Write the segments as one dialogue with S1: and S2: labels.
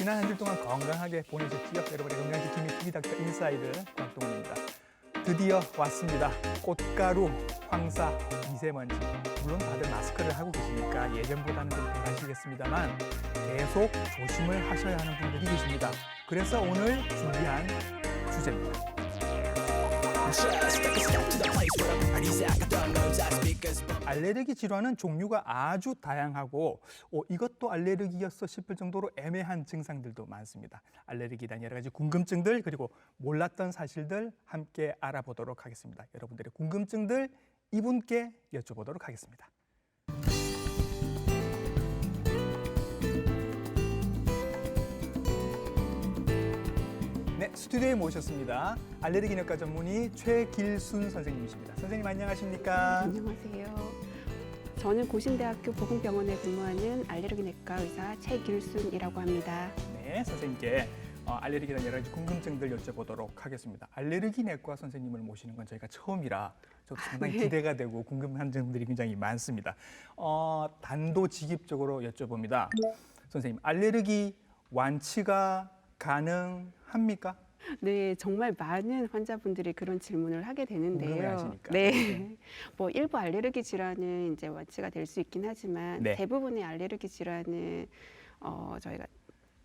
S1: 지난 한 주 동안 건강하게 보내셨지요? 여러분의 건강지킴이 TV 닥터 인사이드 곽동훈입니다. 드디어 왔습니다. 꽃가루, 황사, 미세먼지. 물론 다들 마스크를 하고 계시니까 예전보다는 좀 덜하시겠습니다만 계속 조심을 하셔야 하는 분들이 계십니다. 그래서 오늘 준비한 주제입니다. 알레르기 질환은 종류가 아주 다양하고 이것도 알레르기였어 싶을 정도로 애매한 증상들도 많습니다. 알레르기에 대한 여러 가지 궁금증들 그리고 몰랐던 사실들 함께 알아보도록 하겠습니다. 여러분들의 궁금증들 이분께 여쭤보도록 하겠습니다. 네, 스튜디오에 모셨습니다. 알레르기내과 전문의 최길순 선생님이십니다. 선생님 안녕하십니까?
S2: 안녕하세요. 저는 고신대학교 보건병원에 근무하는 알레르기내과 의사 최길순이라고 합니다.
S1: 네, 선생님께 알레르기에 대한 여러 가지 궁금증들 여쭤보도록 하겠습니다. 알레르기내과 선생님을 모시는 건 저희가 처음이라 저도 상당히
S2: 네.
S1: 기대가 되고 궁금한 점들이 굉장히 많습니다. 단도직입적으로 여쭤봅니다. 선생님, 알레르기 완치가 가능합니까?
S2: 네, 정말 많은 환자분들이 그런 질문을 하게 되는데요.
S1: 궁금해하시니까.
S2: 네,
S1: 네.
S2: 뭐 일부 알레르기 질환은 이제 완치가 될 수 있긴 하지만
S1: 네.
S2: 대부분의 알레르기 질환은 저희가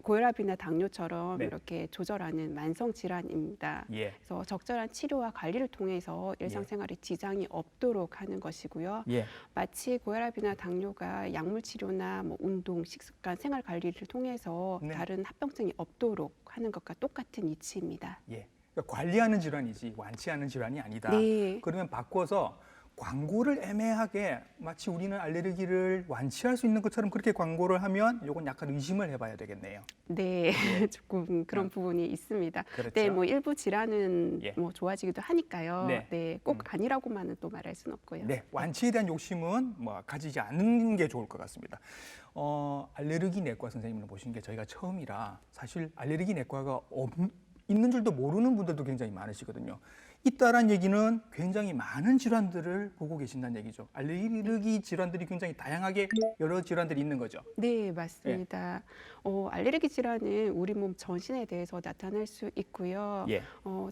S2: 고혈압이나 당뇨처럼
S1: 네.
S2: 이렇게 조절하는 만성 질환입니다.
S1: 예.
S2: 그래서 적절한 치료와 관리를 통해서 일상생활에 지장이 없도록 하는 것이고요.
S1: 예.
S2: 마치 고혈압이나 당뇨가 약물 치료나 뭐 운동, 식습관, 생활 관리를 통해서
S1: 네.
S2: 다른 합병증이 없도록 하는 것과 똑같은 이치입니다.
S1: 예. 그러니까 관리하는 질환이지 완치하는 질환이 아니다.
S2: 네.
S1: 그러면 바꿔서 광고를 애매하게 마치 우리는 알레르기를 완치할 수 있는 것처럼 그렇게 광고를 하면 이건 약간 의심을 해봐야 되겠네요.
S2: 네, 조금 그런 부분이 있습니다.
S1: 그렇죠.
S2: 네, 뭐 일부 질환은
S1: 예.
S2: 뭐 좋아지기도 하니까요.
S1: 네.
S2: 네, 꼭 아니라고만은 또 말할 수는 없고요.
S1: 네, 완치에 대한 욕심은 뭐 가지지 않는 게 좋을 것 같습니다. 알레르기 내과 선생님을 모신 게 저희가 처음이라 사실 알레르기 내과가 있는 줄도 모르는 분들도 굉장히 많으시거든요. 있다란 얘기는 굉장히 많은 질환들을 보고 계신다는 얘기죠. 알레르기 질환들이 굉장히 다양하게 여러 질환들이 있는 거죠.
S2: 네, 맞습니다. 알레르기 질환은 우리 몸 전신에 대해서 나타날 수 있고요.
S1: 예.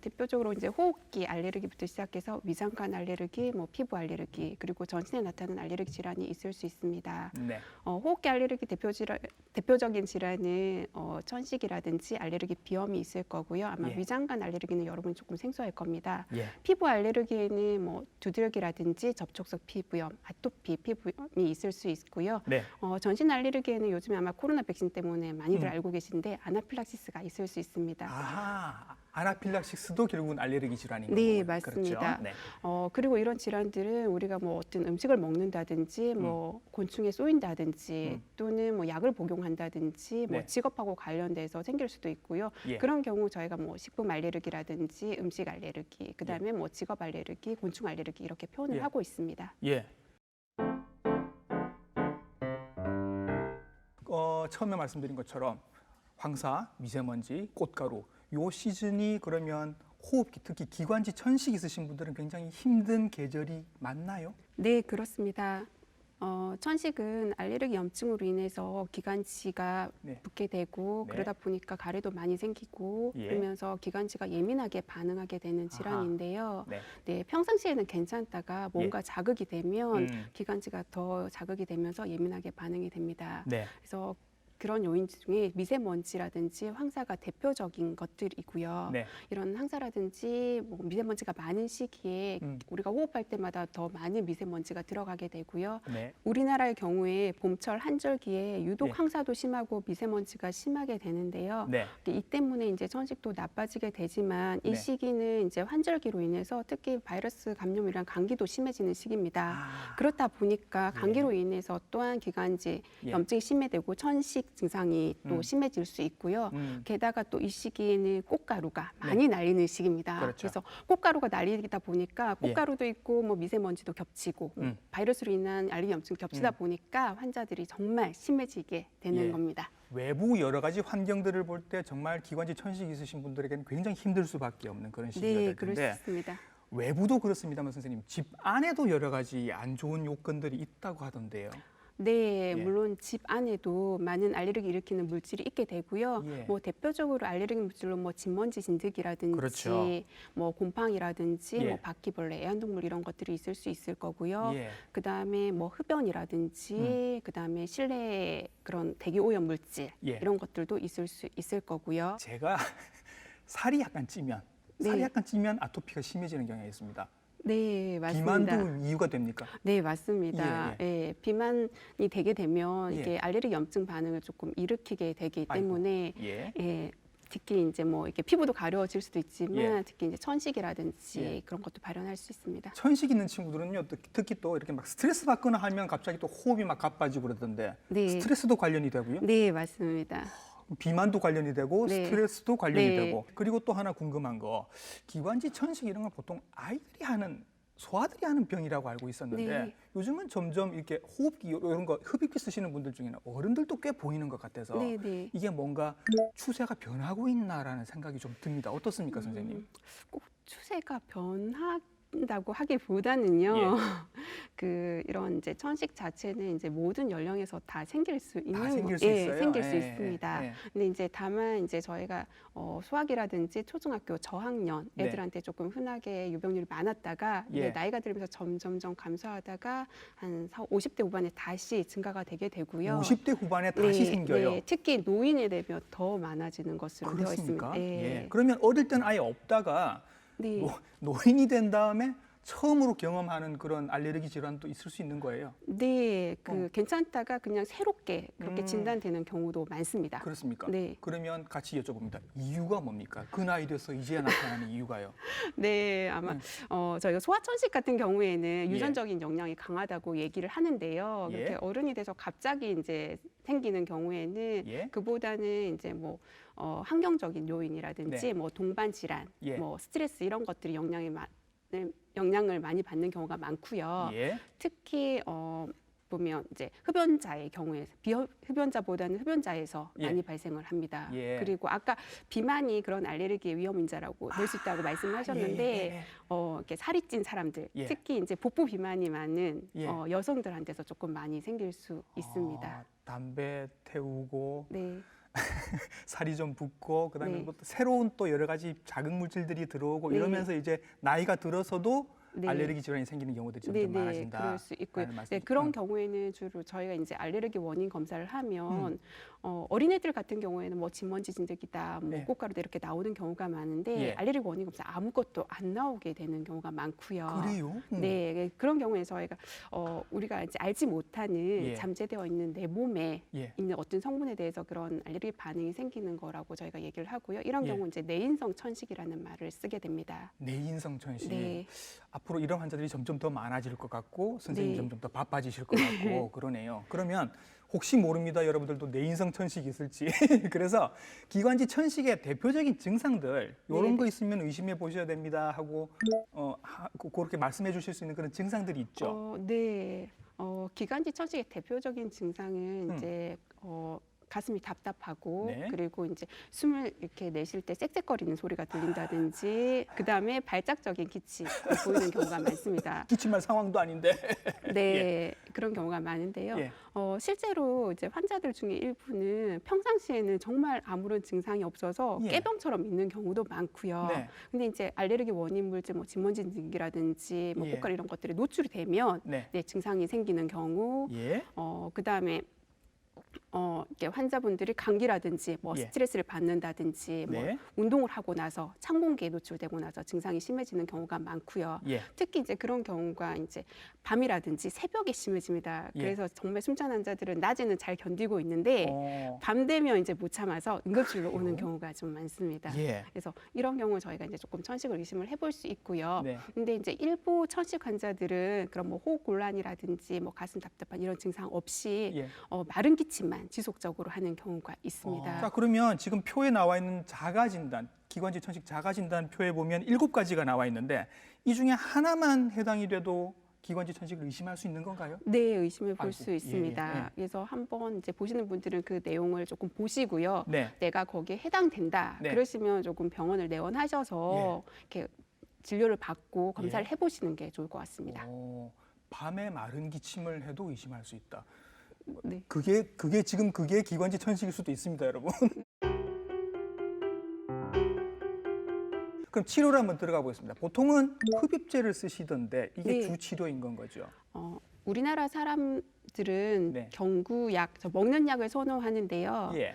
S2: 대표적으로 이제 호흡기 알레르기부터 시작해서 위장관 알레르기, 뭐 피부 알레르기, 그리고 전신에 나타나는 알레르기 질환이 있을 수 있습니다.
S1: 네.
S2: 호흡기 알레르기 대표적인 질환은 천식이라든지 알레르기 비염이 있을 거고요. 아마
S1: 예.
S2: 위장관 알레르기는 여러분이 조금 생소할 겁니다.
S1: 예.
S2: 피부 알레르기에는 뭐 두들기라든지 접촉성 피부염, 아토피 피부염이 있을 수 있고요.
S1: 네.
S2: 전신 알레르기에는 요즘에 아마 코로나 백신 때문에 많이들 알고 계신데 아나필락시스가 있을 수 있습니다.
S1: 아하, 아나필락시스도 결국은 알레르기 질환인 거고.
S2: 네, 맞습니다.
S1: 그렇죠? 네.
S2: 그리고 이런 질환들은 우리가 뭐 어떤 음식을 먹는다든지 뭐 곤충에 쏘인다든지 또는 뭐 약을 복용한다든지 뭐
S1: 네.
S2: 직업하고 관련돼서 생길 수도 있고요.
S1: 예.
S2: 그런 경우 저희가 뭐 식품 알레르기라든지 음식 알레르기, 그다음에 뭐 직업 알레르기, 곤충 알레르기 이렇게 표현을
S1: 예.
S2: 하고 있습니다.
S1: 예. 처음에 말씀드린 것처럼 황사, 미세먼지, 꽃가루 요 시즌이 그러면 호흡기 특히 기관지 천식 있으신 분들은 굉장히 힘든 계절이 맞나요?
S2: 네, 그렇습니다. 천식은 알레르기 염증으로 인해서 기관지가
S1: 네.
S2: 붓게 되고
S1: 네.
S2: 그러다 보니까 가래도 많이 생기고
S1: 예.
S2: 그러면서 기관지가 예민하게 반응하게 되는 질환인데요.
S1: 네.
S2: 네, 평상시에는 괜찮다가 뭔가 자극이 되면
S1: 음.
S2: 기관지가 더 자극이 되면서 예민하게 반응이 됩니다.
S1: 네.
S2: 그래서 그런 요인 중에 미세먼지라든지 황사가 대표적인 것들이고요.
S1: 네.
S2: 이런 황사라든지 뭐 미세먼지가 많은 시기에 우리가 호흡할 때마다 더 많은 미세먼지가 들어가게 되고요.
S1: 네.
S2: 우리나라의 경우에 봄철 한절기에 유독
S1: 예.
S2: 황사도 심하고 미세먼지가 심하게 되는데요.
S1: 네.
S2: 이 때문에 이제 천식도 나빠지게 되지만 이
S1: 네.
S2: 시기는 이제 환절기로 인해서 특히 바이러스 감염이랑 감기도 심해지는 시기입니다.
S1: 아.
S2: 그렇다 보니까 감기로 인해서 또한 기관지
S1: 예.
S2: 염증이 심해되고 천식 증상이 또 심해질 수 있고요. 게다가 또 이 시기에는 꽃가루가 많이 날리는 시기입니다.
S1: 그렇죠.
S2: 그래서 꽃가루가 날리다 보니까 꽃가루도 있고 뭐 미세먼지도 겹치고 바이러스로 인한 알레르기 염증이 겹치다 보니까 환자들이 정말 심해지게 되는
S1: 예.
S2: 겁니다.
S1: 외부 여러 가지 환경들을 볼 때 정말 기관지 천식 있으신 분들에게는 굉장히 힘들 수밖에 없는 그런 시기가
S2: 네,
S1: 될
S2: 그럴 수
S1: 텐데
S2: 있습니다.
S1: 외부도 그렇습니다만 선생님 집 안에도 여러 가지 안 좋은 요건들이 있다고 하던데요.
S2: 네,
S1: 예.
S2: 물론 집 안에도 많은 알레르기 일으키는 물질이 있게 되고요.
S1: 예.
S2: 뭐 대표적으로 알레르기 물질로 뭐 진먼지 진드기라든지
S1: 그렇죠.
S2: 뭐 곰팡이라든지
S1: 예.
S2: 뭐 바퀴벌레, 애완동물 이런 것들이 있을 수 있을 거고요.
S1: 예.
S2: 그다음에 뭐 흡연이라든지 그다음에 실내 그런 대기 오염 물질
S1: 예.
S2: 이런 것들도 있을 수 있을 거고요.
S1: 제가 살이 약간 찌면 아토피가 심해지는 경향이 있습니다.
S2: 네, 맞습니다.
S1: 비만도 이유가 됩니까?
S2: 네, 맞습니다.
S1: 예,
S2: 예, 비만이 되게 되면
S1: 예.
S2: 이게 알레르기 염증 반응을 조금 일으키게 되기
S1: 아이고.
S2: 때문에
S1: 예.
S2: 예, 특히 이제 뭐 이렇게 피부도 가려워질 수도 있지만
S1: 예.
S2: 특히 이제 천식이라든지
S1: 예.
S2: 그런 것도 발현할 수 있습니다.
S1: 천식 있는 친구들은요, 특히 또 이렇게 막 스트레스 받거나 하면 갑자기 또 호흡이 막 가빠지고 그러던데
S2: 네.
S1: 스트레스도 관련이 되고요.
S2: 네, 맞습니다.
S1: 비만도 관련이 되고
S2: 네.
S1: 스트레스도 관련이
S2: 네.
S1: 되고 그리고 또 하나 궁금한 거 기관지 천식 이런 건 보통 아이들이 하는 소아들이 하는 병이라고 알고 있었는데
S2: 네.
S1: 요즘은 점점 이렇게 호흡기 이런 거 흡입기 쓰시는 분들 중에는 어른들도 꽤 보이는 것 같아서
S2: 네, 네.
S1: 이게 뭔가 추세가 변하고 있나라는 생각이 좀 듭니다. 어떻습니까, 선생님?
S2: 꼭 추세가 변한다고 하기보다는요.
S1: 예.
S2: 그 이런 이제 천식 자체는 이제 모든 연령에서 다 생길 수 있는
S1: 다 생길 수
S2: 예,
S1: 있어요.
S2: 생길 수
S1: 예,
S2: 있습니다.
S1: 예.
S2: 근데 이제 다만 이제 저희가 소학이라든지 초중학교 저학년
S1: 네.
S2: 애들한테 조금 흔하게 유병률이 많았다가
S1: 예.
S2: 이제 나이가 들면서 점점점 감소하다가 한 50대 후반에 다시 증가가 되게 되고요.
S1: 50대 후반에 다시 생겨요.
S2: 네, 특히 노인에 되면 더 많아지는 것으로 되어
S1: 그렇습니까?
S2: 있습니다.
S1: 예. 그러면 어릴 때는 아예 없다가
S2: 네.
S1: 노인이 된 다음에 처음으로 경험하는 그런 알레르기 질환도 있을 수 있는 거예요.
S2: 네, 괜찮다가 그냥 새롭게 그렇게 진단되는 경우도 많습니다.
S1: 그렇습니까?
S2: 네.
S1: 그러면 같이 여쭤봅니다. 이유가 뭡니까? 그 나이 돼서 이제야 나타나는 이유가요.
S2: 네, 아마 저희가 소아천식 같은 경우에는
S1: 예.
S2: 유전적인 영향이 강하다고 얘기를 하는데요.
S1: 예.
S2: 그렇게 어른이 돼서 갑자기 이제 생기는 경우에는
S1: 예.
S2: 그보다는 이제 뭐 환경적인 요인이라든지
S1: 네.
S2: 뭐 동반 질환,
S1: 예.
S2: 뭐 스트레스 이런 것들이 영향을 많이 받는 경우가 많고요.
S1: 예.
S2: 특히 보면 이제 흡연자의 경우에 비흡연자보다는 흡연자에서
S1: 예.
S2: 많이 발생을 합니다.
S1: 예.
S2: 그리고 아까 비만이 그런 알레르기의 위험 인자라고 될 수 있다고 말씀하셨는데
S1: 예.
S2: 이렇게 살이 찐 사람들,
S1: 예.
S2: 특히 이제 복부 비만이 많은
S1: 예.
S2: 여성들한테서 조금 많이 생길 수 있습니다.
S1: 담배 태우고
S2: 네.
S1: 살이 좀 붓고 그다음에
S2: 네.
S1: 뭐 새로운 또 여러 가지 자극 물질들이 들어오고
S2: 네.
S1: 이러면서 이제 나이가 들어서도
S2: 네.
S1: 알레르기 질환이 생기는 경우들이 점점
S2: 네,
S1: 많아진다.
S2: 그럴 수 있고요.
S1: 라는 말씀이죠.
S2: 네, 그런 경우에는 주로 저희가 이제 알레르기 원인 검사를 하면 어린애들 같은 경우에는 뭐 진먼지 진드기다, 뭐
S1: 네.
S2: 꽃가루다 이렇게 나오는 경우가 많은데
S1: 예.
S2: 알레르기 원인 검사 아무것도 안 나오게 되는 경우가 많고요.
S1: 그래요?
S2: 네, 그런 경우에 저희가 우리가 이제 알지 못하는
S1: 예.
S2: 잠재되어 있는 내 몸에
S1: 예.
S2: 있는 어떤 성분에 대해서 그런 알레르기 반응이 생기는 거라고 저희가 얘기를 하고요. 이런
S1: 예.
S2: 경우 이제 내인성 천식이라는 말을 쓰게 됩니다.
S1: 내인성 천식.
S2: 네.
S1: 앞으로 이런 환자들이 점점 더 많아질 것 같고 선생님이
S2: 네.
S1: 점점 더 바빠지실 것 같고 그러네요. 그러면 혹시 모릅니다. 여러분들도 내인성 천식이 있을지. 그래서 기관지 천식의 대표적인 증상들 이런
S2: 네.
S1: 거 있으면 의심해 보셔야 됩니다 하고 그렇게 말씀해 주실 수 있는 그런 증상들이 있죠.
S2: 네. 기관지 천식의 대표적인 증상은 이제 가슴이 답답하고
S1: 네.
S2: 그리고 이제 숨을 이렇게 내쉴 때 쌕쌕거리는 소리가 들린다든지 그다음에 발작적인 기침이 보이는 경우가 많습니다.
S1: 기침할 상황도 아닌데.
S2: 네, 그런 경우가 많은데요.
S1: 예.
S2: 실제로 이제 환자들 중에 일부는 평상시에는 정말 아무런 증상이 없어서
S1: 예.
S2: 깨병처럼 있는 경우도 많고요.
S1: 네.
S2: 근데 이제 알레르기 원인 물질, 뭐 진먼지진드기라든지 뭐
S1: 예.
S2: 꽃가루 이런 것들이 노출이 되면
S1: 네.
S2: 네, 증상이 생기는 경우,
S1: 예.
S2: 그다음에 이렇게 환자분들이 감기라든지 뭐
S1: 예.
S2: 스트레스를 받는다든지 뭐
S1: 네.
S2: 운동을 하고 나서 찬 공기에 노출되고 나서 증상이 심해지는 경우가 많고요.
S1: 예.
S2: 특히 이제 그런 경우가 이제 밤이라든지 새벽에 심해집니다.
S1: 예.
S2: 그래서 정말 숨찬 환자들은 낮에는 잘 견디고 있는데
S1: 어,
S2: 밤 되면 이제 못 참아서 응급실로
S1: 그래요?
S2: 오는 경우가 좀 많습니다.
S1: 예.
S2: 그래서 이런 경우 저희가 이제 조금 천식을 의심을 해볼 수 있고요.
S1: 네.
S2: 근데 이제 일부 천식 환자들은 그런 뭐 호흡 곤란이라든지 뭐 가슴 답답한 이런 증상 없이
S1: 예.
S2: 마른 기침만 지속적으로 하는 경우가 있습니다.
S1: 자, 그러면 지금 표에 나와 있는 자가 진단, 기관지 천식 자가 진단 표에 보면 7가지가 나와 있는데 이 중에 하나만 해당이 돼도 기관지 천식을 의심할 수 있는 건가요?
S2: 네, 의심을 볼
S1: 아이고,
S2: 수 있습니다.
S1: 예, 예.
S2: 그래서 한번 이제 보시는 분들은 그 내용을 조금 보시고요.
S1: 네.
S2: 내가 거기에 해당된다.
S1: 네.
S2: 그러시면 조금 병원을 내원하셔서 이렇게 진료를 받고 검사를
S1: 예.
S2: 해보시는 게 좋을 것 같습니다.
S1: 밤에 마른 기침을 해도 의심할 수 있다.
S2: 네.
S1: 그게 지금 그게 기관지 천식일 수도 있습니다, 여러분. 그럼 치료를 한번 들어가 보겠습니다. 보통은 흡입제를 쓰시던데 이게
S2: 네.
S1: 주 치료인 건 거죠?
S2: 우리나라 사람들은
S1: 네.
S2: 경구약, 먹는 약을 선호하는데요.
S1: 예.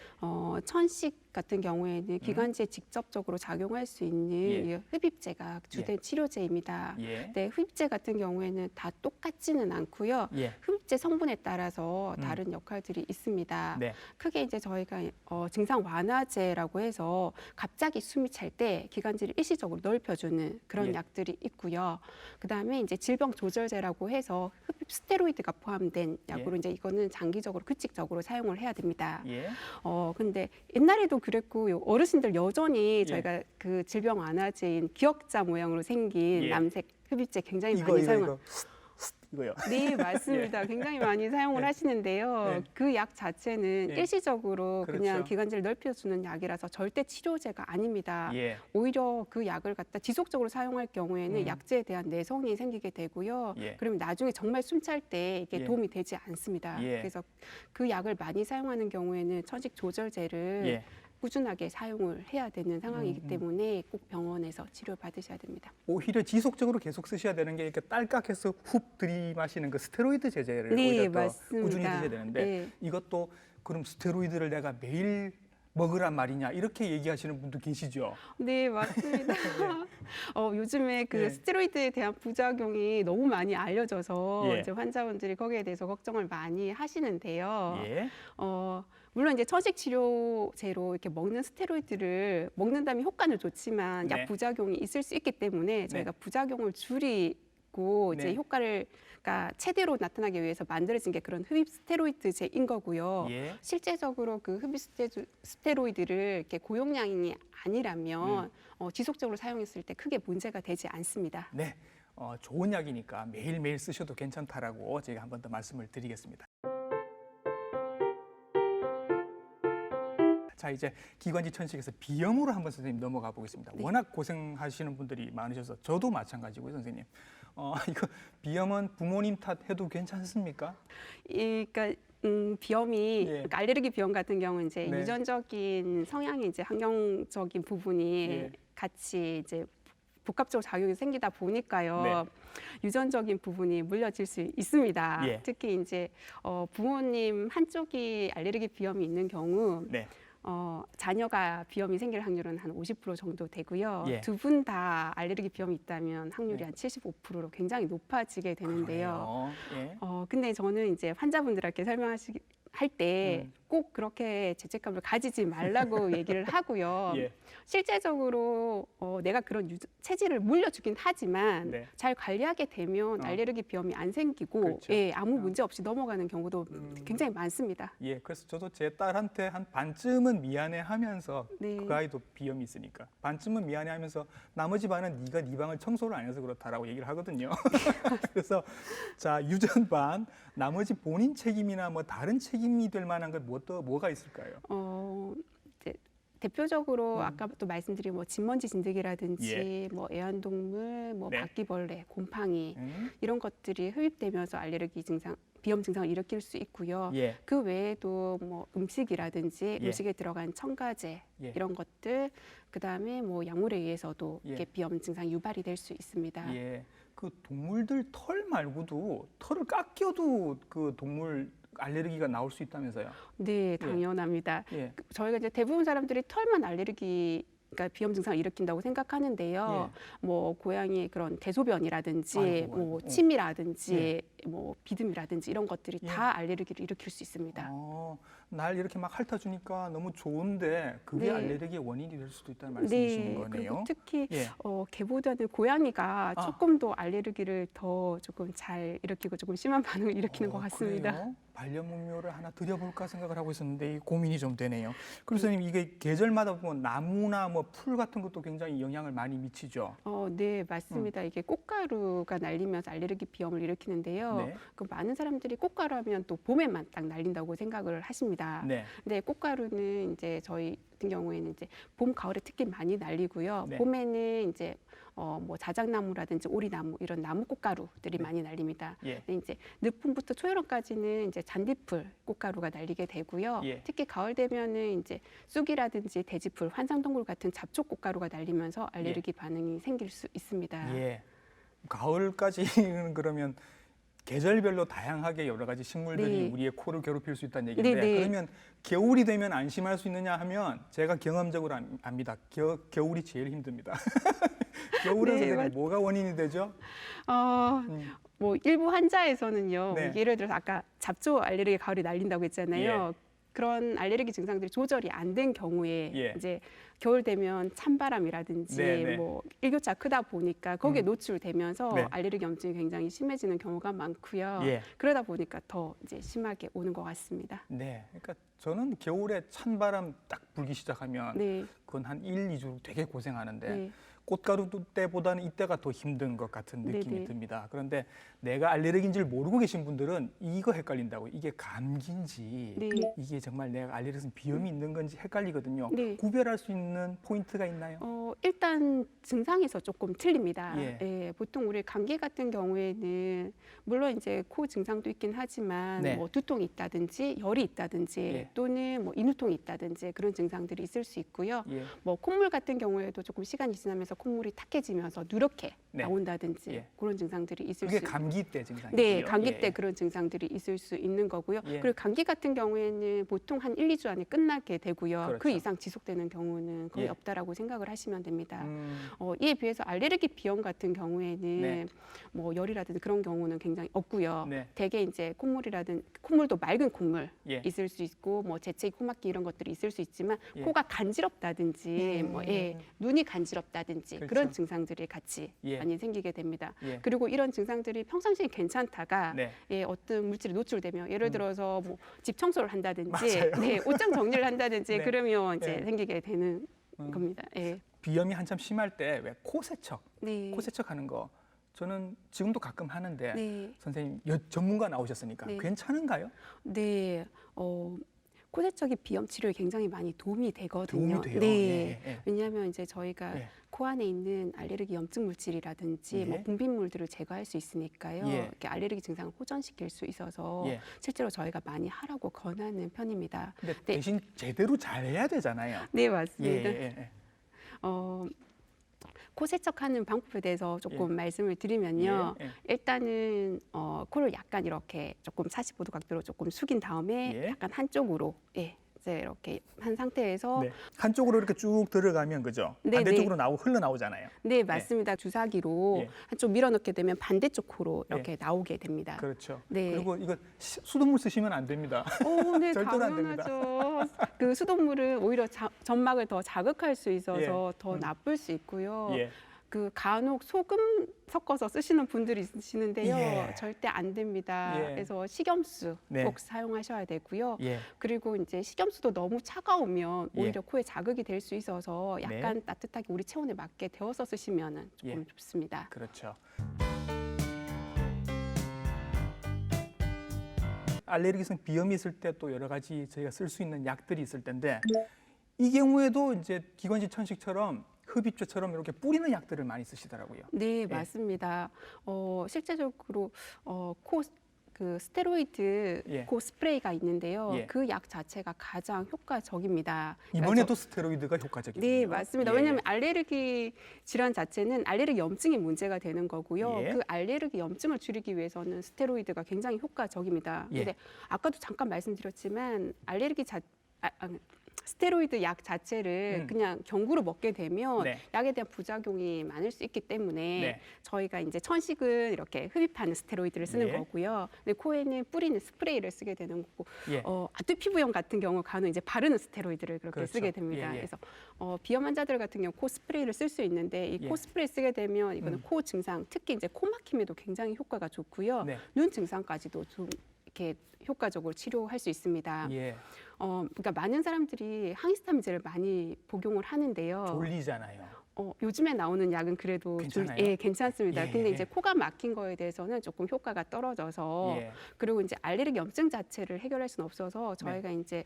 S2: 천식 같은 경우에는 기관지에 직접적으로 작용할 수 있는
S1: 예.
S2: 이 흡입제가 주된 치료제입니다.
S1: 예.
S2: 네, 흡입제 같은 경우에는 다 똑같지는 않고요.
S1: 예.
S2: 흡입제 성분에 따라서 다른 역할들이 있습니다.
S1: 네.
S2: 크게 이제 저희가 증상 완화제라고 해서 갑자기 숨이 찰 때 기관지를 일시적으로 넓혀주는 그런
S1: 예.
S2: 약들이 있고요. 그다음에 이제 질병 조절제라고 해서 흡입 스테로이드가 포함된 약으로
S1: 예.
S2: 이제 이거는 장기적으로 규칙적으로 사용을 해야 됩니다.
S1: 예.
S2: 근데 옛날에도 그랬고 어르신들 여전히
S1: 예.
S2: 저희가 그 질병 완화제인 기역자 모양으로 생긴
S1: 예.
S2: 남색 흡입제 굉장히
S1: 이거
S2: 많이 사용.
S1: 이거요.
S2: 네, 맞습니다. 굉장히 많이 사용을
S1: 예.
S2: 하시는데요.
S1: 예.
S2: 그 약 자체는
S1: 예.
S2: 일시적으로
S1: 그렇죠.
S2: 그냥 기관지를 넓혀주는 약이라서 절대 치료제가 아닙니다.
S1: 예.
S2: 오히려 그 약을 갖다 지속적으로 사용할 경우에는 약제에 대한 내성이 생기게 되고요.
S1: 예.
S2: 그러면 나중에 정말 숨 찰 때 이게
S1: 예.
S2: 도움이 되지 않습니다.
S1: 예.
S2: 그래서 그 약을 많이 사용하는 경우에는 천식 조절제를
S1: 예.
S2: 꾸준하게 사용을 해야 되는 상황이기 때문에 꼭 병원에서 치료 받으셔야 됩니다.
S1: 오히려 지속적으로 계속 쓰셔야 되는 게 이렇게 딸깍해서 훅 들이마시는 그 스테로이드 제제를
S2: 네,
S1: 오히려 더
S2: 맞습니다.
S1: 꾸준히 드셔야 되는데
S2: 네.
S1: 이것도 그럼 스테로이드를 내가 매일 먹으란 말이냐 이렇게 얘기하시는 분도 계시죠.
S2: 네, 맞습니다. 요즘에 그
S1: 예.
S2: 스테로이드에 대한 부작용이 너무 많이 알려져서
S1: 예.
S2: 이제 환자분들이 거기에 대해서 걱정을 많이 하시는데요.
S1: 예.
S2: 물론 이제 천식 치료제로 이렇게 먹는 스테로이드를 먹는다면 효과는 좋지만
S1: 네.
S2: 약 부작용이 있을 수 있기 때문에 저희가 부작용을 줄이고 이제
S1: 네.
S2: 효과를 그러니까 최대로 나타나기 위해서 만들어진 게 그런 흡입 스테로이드제인 거고요.
S1: 예.
S2: 실제적으로 그 흡입 스테로이드를 이렇게 고용량이 아니라면 지속적으로 사용했을 때 크게 문제가 되지 않습니다.
S1: 네. 좋은 약이니까 매일매일 쓰셔도 괜찮다라고 제가 한 번 더 말씀을 드리겠습니다. 자, 이제 기관지 천식에서 비염으로 한번 선생님 넘어가 보겠습니다.
S2: 네.
S1: 워낙 고생하시는 분들이 많으셔서 저도 마찬가지고요, 선생님. 이거 비염은 부모님 탓해도 괜찮습니까?
S2: 그러니까 비염이
S1: 예.
S2: 그러니까 알레르기 비염 같은 경우는 이제
S1: 네.
S2: 유전적인 성향이 이제 환경적인 부분이
S1: 예.
S2: 같이 이제 복합적으로 작용이 생기다 보니까요.
S1: 네.
S2: 유전적인 부분이 물려질 수 있습니다.
S1: 예.
S2: 특히 이제 부모님 한쪽이 알레르기 비염이 있는 경우
S1: 네.
S2: 자녀가 비염이 생길 확률은 한 50% 정도 되고요.
S1: 예.
S2: 두 분 다 알레르기 비염이 있다면 확률이
S1: 네.
S2: 한 75%로 굉장히 높아지게 되는데요.
S1: 그러네요. 예.
S2: 근데 저는 이제 환자분들께 할 때 꼭 그렇게 죄책감을 가지지 말라고 얘기를 하고요.
S1: 예.
S2: 실제적으로 내가 그런 체질을 물려주긴 하지만
S1: 네.
S2: 잘 관리하게 되면 알레르기 비염이 안 생기고
S1: 그렇죠.
S2: 예, 아무 문제 없이 넘어가는 경우도 굉장히 많습니다.
S1: 예, 그래서 저도 제 딸한테 한 반쯤은 미안해하면서
S2: 네.
S1: 그 아이도 비염이 있으니까 반쯤은 미안해하면서 나머지 반은 네가 네 방을 청소를 안 해서 그렇다라고 얘기를 하거든요. 그래서 자 유전 반 나머지 본인 책임이나 뭐 다른 책임이 될 만한 것 뭐가 있을까요?
S2: 이제 대표적으로 아까 또 말씀드린 뭐 진먼지 진드기라든지
S1: 예.
S2: 뭐 애완동물, 뭐
S1: 네.
S2: 바퀴벌레, 곰팡이 이런 것들이 흡입되면서 알레르기 증상, 비염 증상을 일으킬 수 있고요.
S1: 예.
S2: 그 외에도 뭐 음식이라든지
S1: 예.
S2: 음식에 들어간 첨가제
S1: 예.
S2: 이런 것들, 그다음에 뭐 약물에 의해서도
S1: 예.
S2: 이렇게 비염 증상 유발이 될 수 있습니다.
S1: 예. 그 동물들 털 말고도 털을 깎여도 그 동물 알레르기가 나올 수 있다면서요?
S2: 네, 당연합니다.
S1: 예.
S2: 저희가 이제 대부분 사람들이 털만 알레르기 그러니까 비염 증상을 일으킨다고 생각하는데요. 뭐 고양이의 그런 대소변이라든지
S1: 아이고,
S2: 뭐
S1: 아이고.
S2: 침이라든지 뭐 비듬이라든지 이런 것들이
S1: 예.
S2: 다 알레르기를 일으킬 수 있습니다.
S1: 날 이렇게 막 핥아주니까 너무 좋은데 그게
S2: 네.
S1: 알레르기의 원인이 될 수도 있다는 말씀이신 거네요.
S2: 그리고 특히
S1: 예.
S2: 개보다는 고양이가
S1: 아.
S2: 조금 더 알레르기를 더 조금 잘 일으키고 조금 심한 반응을 일으키는 것 같습니다.
S1: 그래요? 반려문묘를 하나 들여볼까 생각을 하고 있었는데 이 고민이 좀 되네요. 그리고 선생님 이게 계절마다 보면 나무나 뭐 풀 같은 것도 굉장히 영향을 많이 미치죠.
S2: 네, 맞습니다. 이게 꽃가루가 날리면서 알레르기 비염을 일으키는데요.
S1: 네.
S2: 그 많은 사람들이 꽃가루 하면 또 봄에만 딱 날린다고 생각을 하십니다.
S1: 네.
S2: 근데 꽃가루는 이제 저희 같은 경우에는 이제 봄, 가을에 특히 많이 날리고요.
S1: 네.
S2: 봄에는 이제 뭐 자작나무라든지 오리나무 이런 나무 꽃가루들이
S1: 네.
S2: 많이 날립니다.
S1: 예.
S2: 근데 이제 늦봄부터 초여름까지는 이제 잔디풀 꽃가루가 날리게 되고요.
S1: 예.
S2: 특히 가을 되면은 이제 쑥이라든지 돼지풀, 환상동굴 같은 잡초 꽃가루가 날리면서 알레르기 반응이 생길 수 있습니다.
S1: 예. 가을까지는 그러면 계절별로 다양하게 여러 가지 식물들이
S2: 네.
S1: 우리의 코를 괴롭힐 수 있다는 얘기인데
S2: 네, 네.
S1: 그러면 겨울이 되면 안심할 수 있느냐 하면 제가 경험적으로 압니다. 겨울이 제일 힘듭니다. 겨울은
S2: 네,
S1: 선생님 뭐가 원인이 되죠?
S2: 뭐 일부 환자에서는요.
S1: 네.
S2: 예를 들어서 아까 잡초 알레르기 가을에 날린다고 했잖아요. 그런 알레르기 증상들이 조절이 안 된 경우에
S1: 예.
S2: 이제 겨울 되면 찬바람이라든지
S1: 네, 네.
S2: 뭐 일교차 크다 보니까 거기에 노출되면서
S1: 네.
S2: 알레르기 염증이 굉장히 심해지는 경우가 많고요.
S1: 예.
S2: 그러다 보니까 더 이제 심하게 오는 것 같습니다.
S1: 네. 그러니까 저는 겨울에 찬바람 딱 불기 시작하면
S2: 네.
S1: 그건 한 1, 2주 되게 고생하는데
S2: 네.
S1: 꽃가루 때보다는 이때가 더 힘든 것 같은 느낌이
S2: 네네.
S1: 듭니다. 그런데 내가 알레르기인지를 모르고 계신 분들은 이거 헷갈린다고. 이게 감기인지
S2: 네.
S1: 이게 정말 내가 알레르기 비염이 있는 건지 헷갈리거든요.
S2: 네.
S1: 구별할 수 있는 포인트가 있나요?
S2: 일단 증상에서 조금 틀립니다.
S1: 예.
S2: 보통 우리 감기 같은 경우에는 물론 이제 코 증상도 있긴 하지만
S1: 네.
S2: 뭐 두통이 있다든지 열이 있다든지
S1: 예.
S2: 또는 뭐 인후통이 있다든지 그런 증상들이 있을 수 있고요.
S1: 예.
S2: 뭐 콧물 같은 경우에도 조금 시간이 지나면서 콧물이 탁해지면서 누렇게
S1: 네.
S2: 나온다든지
S1: 예.
S2: 그런 증상들이 있을
S1: 그게
S2: 수
S1: 감기 때 증상이죠.
S2: 네, 감기
S1: 예.
S2: 때 그런 증상들이 있을 수 있는 거고요.
S1: 예.
S2: 그리고 감기 같은 경우에는 보통 한 1, 2주 안에 끝나게 되고요.
S1: 그렇죠.
S2: 그 이상 지속되는 경우는 거의
S1: 예.
S2: 없다라고 생각을 하시면 됩니다.
S1: 음,
S2: 이에 비해서 알레르기 비염 같은 경우에는
S1: 네.
S2: 뭐 열이라든지 그런 경우는 굉장히 없고요.
S1: 네.
S2: 대개 이제 콧물도 맑은 콧물
S1: 예.
S2: 있을 수 있고 뭐 재채기, 코막기 이런 것들이 있을 수 있지만
S1: 예.
S2: 코가 간지럽다든지 뭐 눈이 간지럽다든지
S1: 그렇죠.
S2: 그런 증상들이 같이
S1: 예.
S2: 많이 생기게 됩니다.
S1: 예.
S2: 그리고 이런 증상들이 평상시에 괜찮다가
S1: 네.
S2: 어떤 물질이 노출되면 예를 들어서 뭐 집 청소를 한다든지
S1: 맞아요.
S2: 네, 옷장 정리를 한다든지
S1: 네.
S2: 그러면 이제
S1: 네.
S2: 생기게 되는 겁니다. 예.
S1: 비염이 한참 심할 때 왜 코세척,
S2: 네.
S1: 코세척하는 거 저는 지금도 가끔 하는데
S2: 네.
S1: 선생님 전문가 나오셨으니까
S2: 네.
S1: 괜찮은가요?
S2: 네. 코세척이 비염 치료에 굉장히 많이 도움이 되거든요.
S1: 도움이 돼요.
S2: 네.
S1: 예, 예.
S2: 왜냐하면 이제 저희가
S1: 예.
S2: 코 안에 있는 알레르기 염증 물질이라든지
S1: 예.
S2: 뭐 분비물들을 제거할 수 있으니까요.
S1: 예.
S2: 이렇게 알레르기 증상을 호전시킬 수 있어서
S1: 예.
S2: 실제로 저희가 많이 하라고 권하는 편입니다.
S1: 근데
S2: 네.
S1: 대신 제대로 잘 해야 되잖아요.
S2: 네,
S1: 예,
S2: 맞습니다.
S1: 예.
S2: 코 세척하는 방법에 대해서 조금
S1: 예.
S2: 말씀을 드리면요.
S1: 예, 예.
S2: 일단은 코를 약간 이렇게 조금 45도 각도로 조금 숙인 다음에
S1: 예.
S2: 약간 한쪽으로 이제 이렇게 한 상태에서
S1: 네. 한쪽으로 이렇게 쭉 들어가면 그죠?
S2: 네,
S1: 반대쪽으로 흘러나오잖아요.
S2: 네, 맞습니다. 주사기로
S1: 예.
S2: 한쪽 밀어넣게 되면 반대쪽 코로 이렇게 나오게 됩니다.
S1: 그렇죠.
S2: 네.
S1: 그리고 이거 수돗물 쓰시면 안 됩니다.
S2: 네,
S1: 절대로 안 됩니다.
S2: 당연하죠. 그 수돗물은 오히려 점막을 더 자극할 수 있어서
S1: 예.
S2: 더 나쁠 수 있고요.
S1: 예.
S2: 그 간혹 소금 섞어서 쓰시는 분들이 있으시는데요.
S1: 예.
S2: 절대 안 됩니다.
S1: 예.
S2: 그래서 식염수
S1: 네.
S2: 꼭 사용하셔야 되고요.
S1: 예.
S2: 그리고 이제 식염수도 너무 차가우면
S1: 예.
S2: 오히려 코에 자극이 될 수 있어서 약간
S1: 네.
S2: 따뜻하게 우리 체온에 맞게 데워서 쓰시면은 조금
S1: 예.
S2: 좋습니다.
S1: 그렇죠. 알레르기성 비염이 있을 때 또 여러 가지 저희가 쓸 수 있는 약들이 있을 텐데 이 경우에도 이제 기관지 천식처럼 흡입제처럼 이렇게 뿌리는 약들을 많이 쓰시더라고요.
S2: 네, 맞습니다. 실제적으로 그 스테로이드
S1: 예.
S2: 코 스프레이가 있는데요.
S1: 예.
S2: 그 약 자체가 가장 효과적입니다.
S1: 이번에도 스테로이드가 효과적이에요.
S2: 네, 맞습니다.
S1: 예.
S2: 왜냐하면 알레르기 질환 자체는 알레르기 염증이 문제가 되는 거고요.
S1: 예.
S2: 그 알레르기 염증을 줄이기 위해서는 스테로이드가 굉장히 효과적입니다.
S1: 예.
S2: 근데 아까도 잠깐 말씀드렸지만 스테로이드 약 자체를 그냥 경구로 먹게 되면
S1: 네.
S2: 약에 대한 부작용이 많을 수 있기 때문에
S1: 네.
S2: 저희가 이제 천식은 이렇게 흡입하는 스테로이드를 쓰는
S1: 예.
S2: 거고요. 근데 코에는 뿌리는 스프레이를 쓰게 되는 거고
S1: 예.
S2: 아토피 피부염 같은 경우 간혹 이제 바르는 스테로이드를 그렇게
S1: 그렇죠.
S2: 쓰게 됩니다.
S1: 예, 예.
S2: 그래서 비염 환자들 같은 경우 코 스프레이를 쓸 수 있는데 이
S1: 예.
S2: 코 스프레이 쓰게 되면 이거는 코 증상, 특히 이제 코 막힘에도 굉장히 효과가 좋고요.
S1: 네.
S2: 눈 증상까지도 좀 이렇게 효과적으로 치료할 수 있습니다.
S1: 예.
S2: 그러니까 많은 사람들이 항히스타민제를 많이 복용을 하는데요.
S1: 졸리잖아요.
S2: 요즘에 나오는 약은 그래도
S1: 괜찮아요?
S2: 예, 괜찮습니다.
S1: 예.
S2: 근데 이제 코가 막힌 거에 대해서는 조금 효과가 떨어져서
S1: 예.
S2: 그리고 이제 알레르기 염증 자체를 해결할 수는 없어서 저희가 이제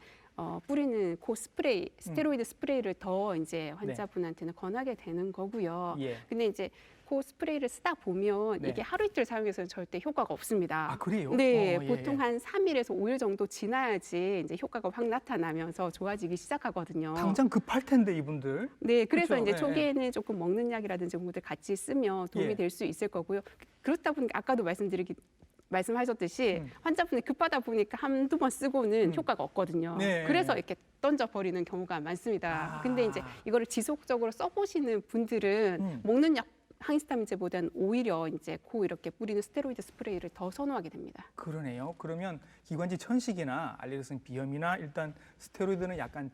S2: 뿌리는 코 스프레이, 스테로이드 스프레이를 더 이제 환자분한테는 권하게 되는 거고요.
S1: 예.
S2: 근데 이제 코 스프레이를 쓰다 보면
S1: 네.
S2: 이게 하루 이틀 사용해서는 절대 효과가 없습니다.
S1: 아, 그래요?
S2: 네,
S1: 예,
S2: 보통
S1: 예.
S2: 한 3일에서 5일 정도 지나야지 이제 효과가 확 나타나면서 좋아지기 시작하거든요.
S1: 당장 급할 텐데 이분들.
S2: 네, 그래서
S1: 그렇죠?
S2: 이제
S1: 예,
S2: 초기에는 조금 먹는 약이라든지 그런 것들 같이 쓰면 도움이
S1: 예.
S2: 될 수 있을 거고요. 그렇다 보니까 아까도 말씀하셨듯이 환자분이 급하다 보니까 한두 번 쓰고는 효과가 없거든요.
S1: 네.
S2: 그래서 이렇게 던져버리는 경우가 많습니다.
S1: 아.
S2: 근데 이제 이거를 지속적으로 써보시는 분들은 먹는 약 항히스타민제보다는 오히려 이제 코 이렇게 뿌리는 스테로이드 스프레이를 더 선호하게 됩니다.
S1: 그러네요. 그러면 기관지 천식이나 알레르기성 비염이나 일단 스테로이드는 약간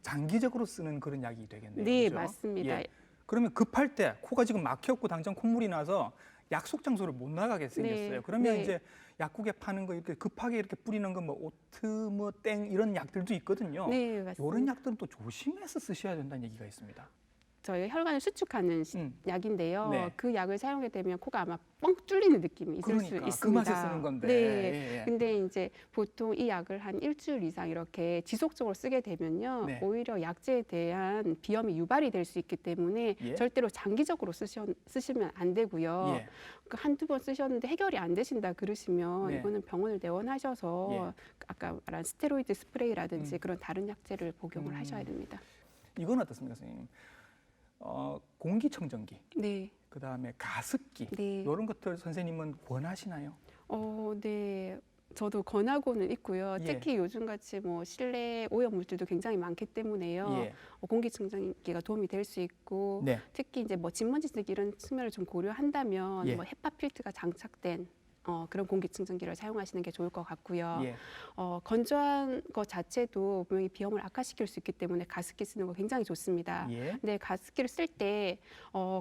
S1: 장기적으로 쓰는 그런 약이 되겠네요.
S2: 네,
S1: 그죠?
S2: 맞습니다.
S1: 예. 그러면 급할 때 코가 지금 막혔고 당장 콧물이 나서 약속 장소를 못 나가게 생겼어요.
S2: 네,
S1: 그러면
S2: 네.
S1: 이제 약국에 파는 거 이렇게 급하게 이렇게 뿌리는 거 뭐 오트 뭐 땡 이런 약들도 있거든요.
S2: 네, 맞습니다.
S1: 이런 약들은 또 조심해서 쓰셔야 된다는 얘기가 있습니다.
S2: 저희 혈관을 수축하는 약인데요.
S1: 네.
S2: 그 약을 사용하게 되면 코가 아마 뻥 뚫리는 느낌이 있을 수
S1: 그러니까
S2: 있습니다.
S1: 그 맛에 쓰는 건데.
S2: 네.
S1: 예, 예.
S2: 근데 이제 보통 이 약을 한 일주일 이상 이렇게 지속적으로 쓰게 되면요.
S1: 네.
S2: 오히려 약제에 대한 비염이 유발이 될 수 있기 때문에
S1: 예.
S2: 절대로 장기적으로 쓰시면 안 되고요.
S1: 예.
S2: 그 한두 번 쓰셨는데 해결이 안 되신다 그러시면
S1: 네.
S2: 이거는 병원을 내원하셔서
S1: 예.
S2: 아까 말한 스테로이드 스프레이라든지 그런 다른 약제를 복용을 하셔야 됩니다.
S1: 이건 어떻습니까, 선생님? 공기청정기,
S2: 네.
S1: 그다음에 가습기
S2: 네.
S1: 이런 것들 선생님은 권하시나요?
S2: 네. 저도 권하고는 있고요.
S1: 예.
S2: 특히 요즘같이 뭐 실내 오염 물질도 굉장히 많기 때문에요.
S1: 예.
S2: 공기청정기가 도움이 될 수 있고
S1: 네.
S2: 특히 이제 뭐 진먼지들 이런 측면을 좀 고려한다면
S1: 예.
S2: 뭐 헤파 필터가 장착된 그런 공기청정기를 사용하시는 게 좋을 것 같고요.
S1: 예.
S2: 건조한 것 자체도 분명히 비염을 악화시킬 수 있기 때문에 가습기 쓰는 거 굉장히 좋습니다.
S1: 예.
S2: 근데 가습기를 쓸 때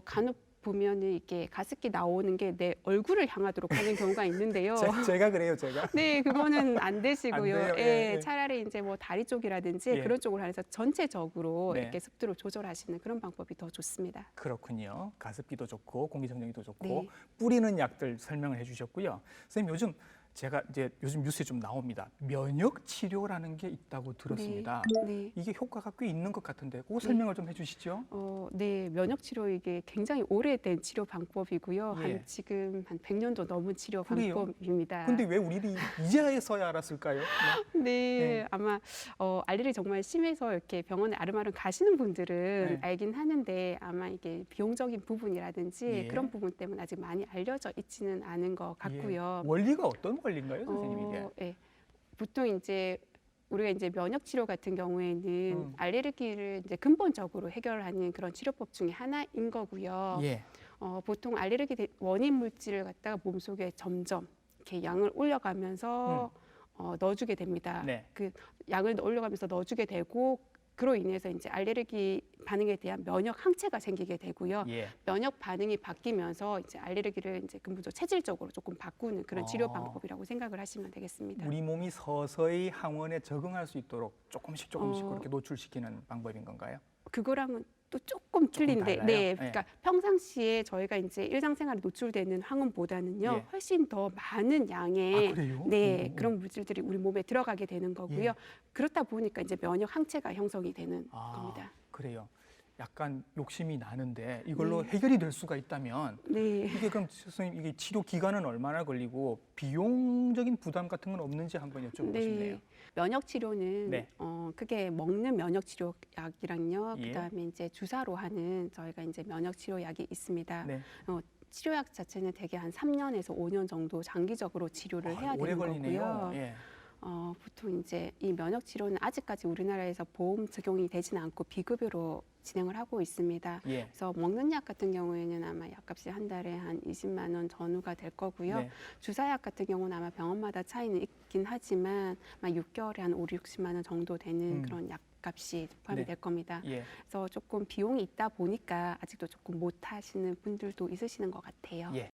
S2: 간혹 보면은 이게 가습기 나오는 게 내 얼굴을 향하도록 하는 경우가 있는데요.
S1: 제가 그래요, 제가.
S2: 네, 그거는 안 되시고요.
S1: 안 돼요?
S2: 예,
S1: 예, 예.
S2: 차라리 이제 뭐 다리 쪽이라든지
S1: 예.
S2: 그런 쪽으로 해서 전체적으로
S1: 네.
S2: 이렇게 습도를 조절하시는 그런 방법이 더 좋습니다.
S1: 그렇군요. 가습기도 좋고 공기청정기도 좋고
S2: 네.
S1: 뿌리는 약들 설명을 해주셨고요. 선생님 요즘 제가 이제 요즘 뉴스에 좀 나옵니다. 면역 치료라는 게 있다고 들었습니다.
S2: 네.
S1: 이게 효과가 꽤 있는 것 같은데 그 설명을 좀 해주시죠.
S2: 네, 면역 치료 이게 굉장히 오래된 치료 방법이고요.
S1: 예.
S2: 지금 한 100년도 넘은 치료
S1: 그래요?
S2: 방법입니다.
S1: 근데 왜 우리들이 이제서야 알았을까요? 네.
S2: 네, 아마 알레르기 정말 심해서 이렇게 병원에 아름아름 가시는 분들은
S1: 네.
S2: 알긴 하는데 아마 이게 비용적인 부분이라든지
S1: 예.
S2: 그런 부분 때문에 아직 많이 알려져 있지는 않은 것 같고요.
S1: 예. 원리가 어떤 원리인가요, 선생님 이게?
S2: 예. 보통 이제 우리가 이제 면역 치료 같은 경우에는 알레르기를 이제 근본적으로 해결하는 그런 치료법 중에 하나인 거고요.
S1: 예.
S2: 보통 알레르기 원인 물질을 갖다가 몸속에 점점 이렇게 양을 올려가면서 넣어주게 됩니다.
S1: 네.
S2: 그 양을 올려가면서 넣어주게 되고 그로 인해서 이제 알레르기 반응에 대한 면역 항체가 생기게 되고요.
S1: 예.
S2: 면역 반응이 바뀌면서 이제 알레르기를 이제 근본적으로 체질적으로 조금 바꾸는 그런 치료 방법이라고 생각을 하시면 되겠습니다.
S1: 우리 몸이 서서히 항원에 적응할 수 있도록 조금씩 그렇게 노출시키는 방법인 건가요?
S2: 그거랑은 또 조금 틀린데,
S1: 달라요?
S2: 네,
S1: 네.
S2: 그러니까 평상시에 저희가 이제 일상생활에 노출되는 항원보다는요,
S1: 예.
S2: 훨씬 더 많은 양의
S1: 아, 그래요?
S2: 네, 그런 물질들이 우리 몸에 들어가게 되는 거고요.
S1: 예.
S2: 그렇다 보니까 이제 면역 항체가 형성이 되는 겁니다.
S1: 그래요. 약간 욕심이 나는데 이걸로
S2: 네.
S1: 해결이 될 수가 있다면
S2: 네.
S1: 이게 그럼 선생님 이게 치료 기간은 얼마나 걸리고 비용적인 부담 같은 건 없는지 한번 여쭤보고 싶네요.
S2: 면역 치료는
S1: 네.
S2: 크게 먹는 면역 치료 약이랑요.
S1: 예.
S2: 그다음에 이제 주사로 하는 저희가 이제 면역 치료 약이 있습니다.
S1: 네.
S2: 치료약 자체는 대개 한 3년에서 5년 정도 장기적으로 치료를 해야
S1: 오래
S2: 되는
S1: 걸리네요.
S2: 거고요.
S1: 예.
S2: 보통 이제 이 면역 치료는 아직까지 우리나라에서 보험 적용이 되지는 않고 비급여로 진행을 하고 있습니다.
S1: 예.
S2: 그래서 먹는 약 같은 경우에는 아마 약값이 한 달에 한 20만 원 전후가 될 거고요.
S1: 네.
S2: 주사약 같은 경우는 아마 병원마다 차이는 있긴 하지만 아마 6개월에 한 5, 60만 원 정도 되는 그런 약값이 포함이
S1: 네.
S2: 될 겁니다.
S1: 예.
S2: 그래서 조금 비용이 있다 보니까 아직도 조금 못 하시는 분들도 있으시는 것 같아요.
S1: 예.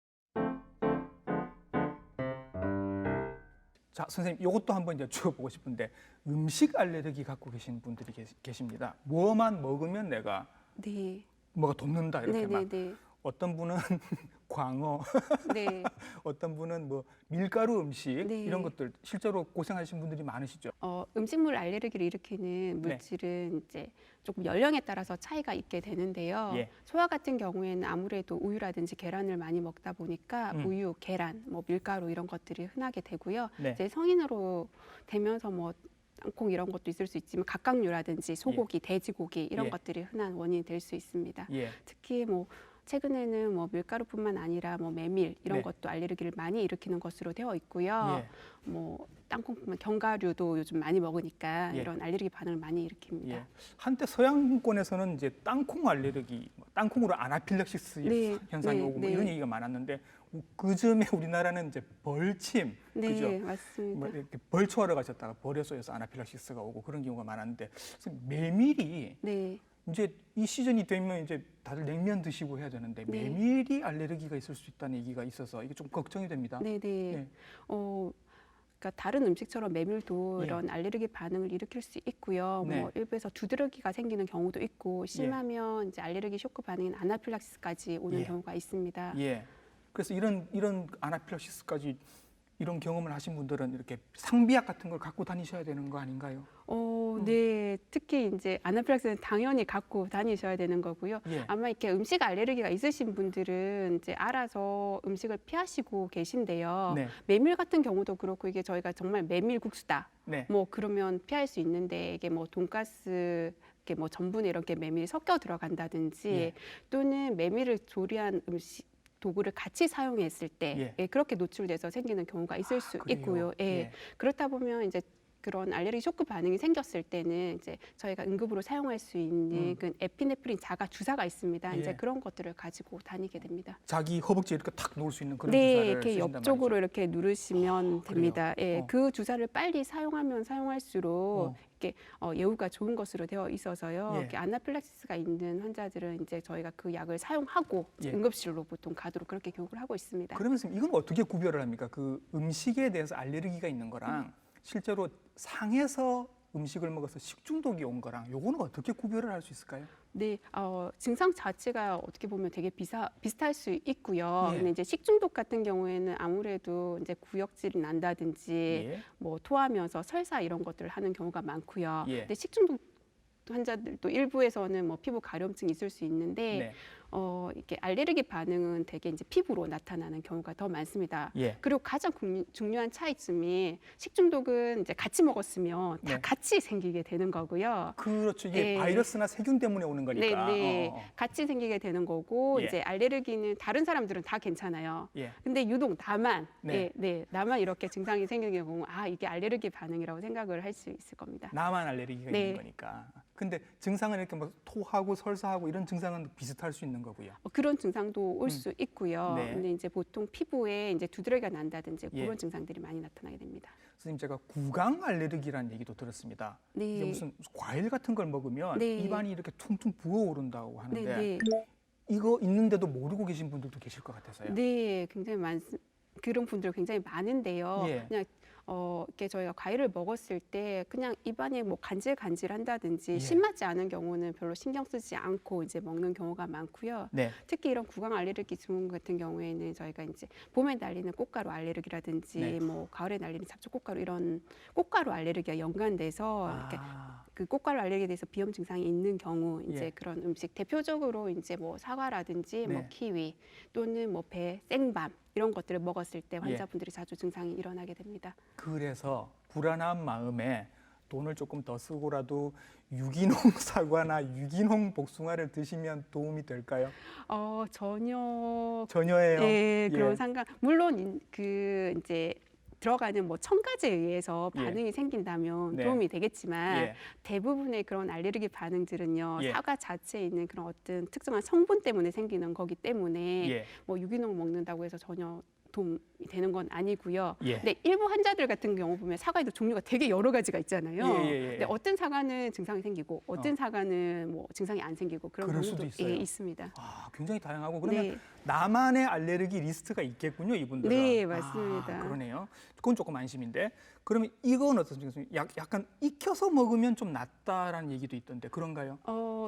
S1: 자, 선생님, 이것도 한번 여쭤보고 싶은데 음식 알레르기 갖고 계신 분들이 계십니다. 뭐만 먹으면 내가
S2: 네.
S1: 뭐가 돋는다 이렇게 막
S2: 네네네.
S1: 어떤 분은 광어,
S2: 네.
S1: 어떤 분은 뭐 밀가루 음식
S2: 네.
S1: 이런 것들 실제로 고생하신 분들이 많으시죠.
S2: 음식물 알레르기를 일으키는
S1: 네.
S2: 물질은 이제 조금 연령에 따라서 차이가 있게 되는데요.
S1: 예.
S2: 소아 같은 경우에는 아무래도 우유라든지 계란을 많이 먹다 보니까 우유, 계란, 뭐 밀가루 이런 것들이 흔하게 되고요.
S1: 네.
S2: 이제 성인으로 되면서 뭐 땅콩 이런 것도 있을 수 있지만 각각류라든지 소고기, 돼지고기 이런
S1: 예.
S2: 것들이 흔한 원인이 될 수 있습니다.
S1: 예.
S2: 특히 뭐 최근에는 뭐 밀가루뿐만 아니라 뭐 메밀 이런
S1: 네.
S2: 것도 알레르기를 많이 일으키는 것으로 되어 있고요.
S1: 예.
S2: 뭐 땅콩뿐만 견과류도 요즘 많이 먹으니까
S1: 예.
S2: 이런 알레르기 반응을 많이 일으킵니다.
S1: 예. 한때 서양권에서는 이제 땅콩 알레르기, 뭐 땅콩으로 아나필락시스
S2: 네,
S1: 현상이
S2: 네,
S1: 오고 뭐
S2: 네.
S1: 이런 얘기가 많았는데 그즈음에 우리나라는 이제 벌침,
S2: 네,
S1: 그죠?
S2: 맞습니다.
S1: 뭐 이렇게 벌초하러 가셨다가 벌에 쏘여서 아나필락시스가 오고 그런 경우가 많았는데 그래서 메밀이
S2: 네,
S1: 이제 이 시즌이 되면 이제 다들 냉면 드시고 해야 되는데
S2: 네.
S1: 메밀이 알레르기가 있을 수 있다는 얘기가 있어서 이게 좀 걱정이 됩니다.
S2: 네, 네.
S1: 예.
S2: 그러니까 다른 음식처럼 메밀도
S1: 예.
S2: 이런 알레르기 반응을 일으킬 수 있고요.
S1: 네.
S2: 뭐 일부에서 두드러기가 생기는 경우도 있고 심하면 이제 알레르기 쇼크 반응인 아나필락시스까지 오는
S1: 예.
S2: 경우가 있습니다.
S1: 예. 그래서 이런 아나필락시스까지 이런 경험을 하신 분들은 이렇게 상비약 같은 걸 갖고 다니셔야 되는 거 아닌가요?
S2: 네. 특히 이제 아나필락시스는 당연히 갖고 다니셔야 되는 거고요.
S1: 예.
S2: 아마 이렇게 음식 알레르기가 있으신 분들은 이제 알아서 음식을 피하시고 계신데요.
S1: 네.
S2: 메밀 같은 경우도 그렇고 이게 저희가 정말 메밀국수다.
S1: 네.
S2: 뭐 그러면 피할 수 있는데 이게 뭐 돈가스 이렇게 뭐 전분에 이렇게 메밀이 섞여 들어간다든지
S1: 예.
S2: 또는 메밀을 조리한 음식 도구를 같이 사용했을 때
S1: 예.
S2: 예, 그렇게 노출돼서 생기는 경우가 있을 수
S1: 그래요?
S2: 있고요. 예. 그렇다 보면 이제 그런 알레르기 쇼크 반응이 생겼을 때는 이제 저희가 응급으로 사용할 수 있는 그 에피네프린 자가 주사가 있습니다.
S1: 예.
S2: 이제 그런 것들을 가지고 다니게 됩니다.
S1: 자기 허벅지에 이렇게 탁 놓을 수 있는 그런
S2: 네,
S1: 주사를
S2: 이렇게
S1: 쓰신단
S2: 옆쪽으로
S1: 말이죠.
S2: 이렇게 누르시면
S1: 그래요?
S2: 됩니다. 예,
S1: 어.
S2: 그 주사를 빨리 사용하면 사용할수록 이렇게 예후가 좋은 것으로 되어 있어서요.
S1: 예.
S2: 이렇게 아나필락시스가 있는 환자들은 이제 저희가 그 약을 사용하고 이제
S1: 예.
S2: 응급실로 보통 가도록 그렇게 교육을 하고 있습니다.
S1: 그러면 선생님 이건 어떻게 구별을 합니까? 그 음식에 대해서 알레르기가 있는 거랑 실제로 상해서 음식을 먹어서 식중독이 온 거랑 요거는 어떻게 구별을 할 수 있을까요?
S2: 네, 증상 자체가 어떻게 보면 되게 비슷할 수 있고요.
S1: 예.
S2: 근데 이제 식중독 같은 경우에는 아무래도 이제 구역질이 난다든지
S1: 예.
S2: 뭐 토하면서 설사 이런 것들을 하는 경우가 많고요.
S1: 예.
S2: 근데 식중독 환자들도 일부에서는 뭐 피부 가려움증이 있을 수 있는데
S1: 네.
S2: 이렇게 알레르기 반응은 대개 이제 피부로 나타나는 경우가 더 많습니다.
S1: 예.
S2: 그리고 가장 중요한 차이점이 식중독은 이제 같이 먹었으면 다
S1: 네.
S2: 같이 생기게 되는 거고요.
S1: 그렇죠. 이게
S2: 예.
S1: 바이러스나 세균 때문에 오는 거니까.
S2: 네. 같이 생기게 되는 거고
S1: 예.
S2: 이제 알레르기는 다른 사람들은 다 괜찮아요.
S1: 예.
S2: 근데 유독 나만
S1: 네.
S2: 나만 이렇게 증상이 생기는 경우 이게 알레르기 반응이라고 생각을 할 수 있을 겁니다.
S1: 나만 알레르기가
S2: 네.
S1: 있는 거니까. 근데 증상은 이렇게 뭐 토하고 설사하고 이런 증상은 비슷할 수 있는 거고요.
S2: 그런 증상도 올 수 있고요.
S1: 네.
S2: 근데 이제 보통 피부에 이제 두드러기가 난다든지
S1: 예.
S2: 그런 증상들이 많이 나타나게 됩니다.
S1: 선생님 제가 구강 알레르기라는 얘기도 들었습니다.
S2: 네.
S1: 이게 무슨 과일 같은 걸 먹으면
S2: 네.
S1: 입안이 이렇게 퉁퉁 부어오른다고 하는데
S2: 네.
S1: 이거 있는데도 모르고 계신 분들도 계실 것 같아서요.
S2: 네, 굉장히 그런 분들 굉장히 많은데요.
S1: 예.
S2: 그냥 이렇게 저희가 과일을 먹었을 때 그냥 입안이 뭐 간질간질한다든지
S1: 예.
S2: 신맞지 않은 경우는 별로 신경 쓰지 않고 이제 먹는 경우가 많고요.
S1: 네.
S2: 특히 이런 구강 알레르기 증후 같은 경우에는 저희가 이제 봄에 날리는 꽃가루 알레르기라든지
S1: 네.
S2: 뭐 가을에 날리는 잡초 꽃가루 이런 꽃가루 알레르기가 연관돼서 이렇게 그 꽃가루 알레르기에 대해서 비염 증상이 있는 경우 이제
S1: 예.
S2: 그런 음식 대표적으로 이제 뭐 사과라든지 뭐
S1: 네.
S2: 키위 또는 뭐 배, 생밤 이런 것들을 먹었을 때 환자분들이 자주 증상이 일어나게 됩니다.
S1: 그래서 불안한 마음에 돈을 조금 더 쓰고라도 유기농 사과나 유기농 복숭아를 드시면 도움이 될까요? 전혀예요.
S2: 네, 그런
S1: 예.
S2: 상관. 물론 그 이제 들어가는 뭐 첨가제에 의해서
S1: 예.
S2: 반응이 생긴다면
S1: 네.
S2: 도움이 되겠지만
S1: 예.
S2: 대부분의 그런 알레르기 반응들은요
S1: 예.
S2: 사과 자체에 있는 그런 어떤 특정한 성분 때문에 생기는 거기 때문에
S1: 예.
S2: 뭐 유기농 먹는다고 해서 전혀 도움이 되는 건 아니고요.
S1: 예.
S2: 근데 일부 환자들 같은 경우 보면 사과에도 종류가 되게 여러 가지가 있잖아요.
S1: 예.
S2: 근데 어떤 사과는 증상이 생기고 어떤 사과는 뭐 증상이 안 생기고 그런
S1: 그럴
S2: 경우도
S1: 수도 있어요.
S2: 있습니다.
S1: 굉장히 다양하고 그러면
S2: 네.
S1: 나만의 알레르기 리스트가 있겠군요, 이분들은.
S2: 네, 맞습니다.
S1: 그러네요. 그건 조금 안심인데. 그러면 이건 어떻습니까? 약간 익혀서 먹으면 좀 낫다라는 얘기도 있던데 그런가요?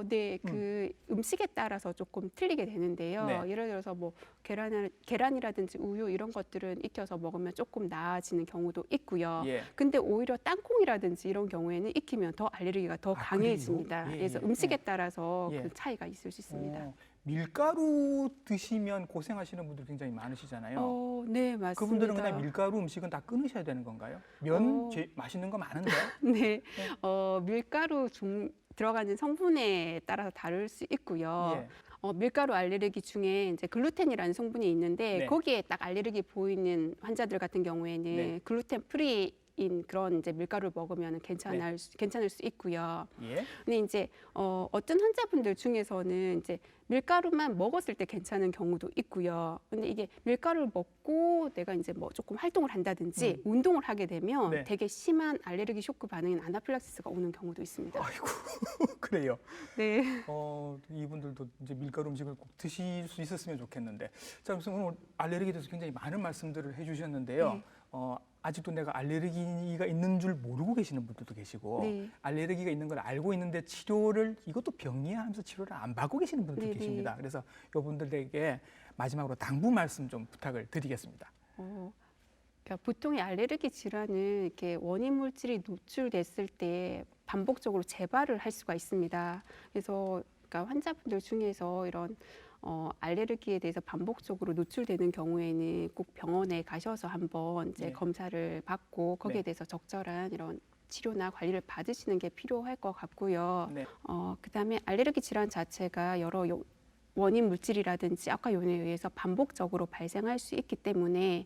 S2: 네, 그 음식에 따라서 조금 틀리게 되는데요.
S1: 네.
S2: 예를 들어서 뭐 계란이라든지 우유 이런 것들은 익혀서 먹으면 조금 나아지는 경우도 있고요.
S1: 예.
S2: 근데 오히려 땅콩이라든지 이런 경우에는 익히면 더 알레르기가 더
S1: 아,
S2: 강해집니다.
S1: 그래요? 예,
S2: 그래서
S1: 예,
S2: 음식에
S1: 예.
S2: 따라서
S1: 예.
S2: 그 차이가 있을 수 있습니다.
S1: 밀가루 드시면 고생하시는 분들 굉장히 많으시잖아요.
S2: 네, 맞습니다.
S1: 그분들은 그냥 밀가루 음식은 다 끊으셔야 되는 건가요? 면
S2: 어.
S1: 맛있는 거 많은데.
S2: 네, 밀가루 들어가는 성분에 따라서 다를 수 있고요.
S1: 예.
S2: 밀가루 알레르기 중에 이제 글루텐이라는 성분이 있는데
S1: 네.
S2: 거기에 딱 알레르기 보이는 환자들 같은 경우에는
S1: 네.
S2: 글루텐 프리인 그런 이제 밀가루를 먹으면 괜찮을 수 있고요.
S1: 예.
S2: 근데 이제 어떤 환자분들 중에서는 이제 밀가루만 먹었을 때 괜찮은 경우도 있고요. 근데 이게 밀가루를 먹고 내가 이제 뭐 조금 활동을 한다든지 운동을 하게 되면
S1: 네.
S2: 되게 심한 알레르기 쇼크 반응인 아나필락시스가 오는 경우도 있습니다.
S1: 아이고 그래요.
S2: 네.
S1: 이분들도 이제 밀가루 음식을 꼭 드실 수 있었으면 좋겠는데. 자, 그래서 오늘 알레르기에 대해서 굉장히 많은 말씀들을 해주셨는데요.
S2: 네.
S1: 아직도 내가 알레르기가 있는 줄 모르고 계시는 분들도 계시고
S2: 네.
S1: 알레르기가 있는 걸 알고 있는데 치료를 이것도 병이야 하면서 치료를 안 받고 계시는 분들도
S2: 네,
S1: 계십니다.
S2: 네.
S1: 그래서 이분들에게 마지막으로 당부 말씀 좀 부탁을 드리겠습니다.
S2: 그러니까 보통의 알레르기 질환은 이렇게 원인 물질이 노출됐을 때 반복적으로 재발을 할 수가 있습니다. 그래서 그러니까 환자분들 중에서 이런 알레르기에 대해서 반복적으로 노출되는 경우에는 꼭 병원에 가셔서 한번 이제
S1: 네.
S2: 검사를 받고 거기에
S1: 네.
S2: 대해서 적절한 이런 치료나 관리를 받으시는 게 필요할 것 같고요.
S1: 네.
S2: 그다음에 알레르기 질환 자체가 여러 원인 물질이라든지 악화 요인에 의해서 반복적으로 발생할 수 있기 때문에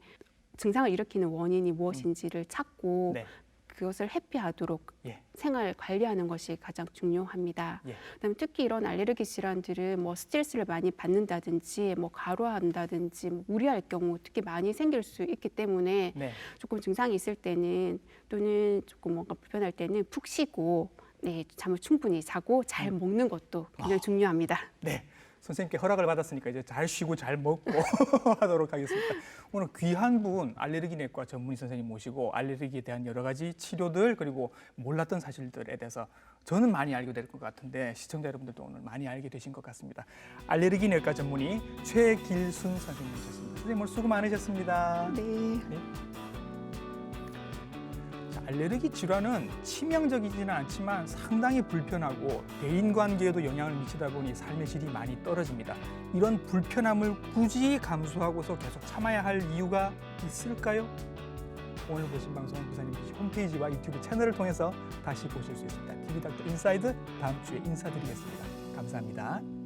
S2: 증상을 일으키는 원인이 무엇인지를 찾고
S1: 네.
S2: 그것을 회피하도록
S1: 예.
S2: 생활 관리하는 것이 가장 중요합니다.
S1: 예.
S2: 그다음에 특히 이런 알레르기 질환들은 뭐 스트레스를 많이 받는다든지 뭐 과로한다든지 뭐 무리할 경우 특히 많이 생길 수 있기 때문에
S1: 네.
S2: 조금 증상이 있을 때는 또는 조금 뭔가 불편할 때는 푹 쉬고 네, 잠을 충분히 자고 잘 먹는 것도 굉장히 중요합니다.
S1: 네. 선생님께 허락을 받았으니까 이제 잘 쉬고 잘 먹고 하도록 하겠습니다. 오늘 귀한 분 알레르기 내과 전문의 선생님 모시고 알레르기에 대한 여러 가지 치료들 그리고 몰랐던 사실들에 대해서 저는 많이 알게 될 것 같은데 시청자 여러분들도 오늘 많이 알게 되신 것 같습니다. 알레르기 내과 전문의 최길순 선생님이셨습니다. 선생님 오늘 수고 많으셨습니다.
S2: 네.
S1: 알레르기 질환은 치명적이지는 않지만 상당히 불편하고 대인관계에도 영향을 미치다 보니 삶의 질이 많이 떨어집니다. 이런 불편함을 굳이 감수하고서 계속 참아야 할 이유가 있을까요? 오늘 보신 방송은 부사님 홈페이지와 유튜브 채널을 통해서 다시 보실 수 있습니다. TV닥터 인사이드 다음 주에 인사드리겠습니다. 감사합니다.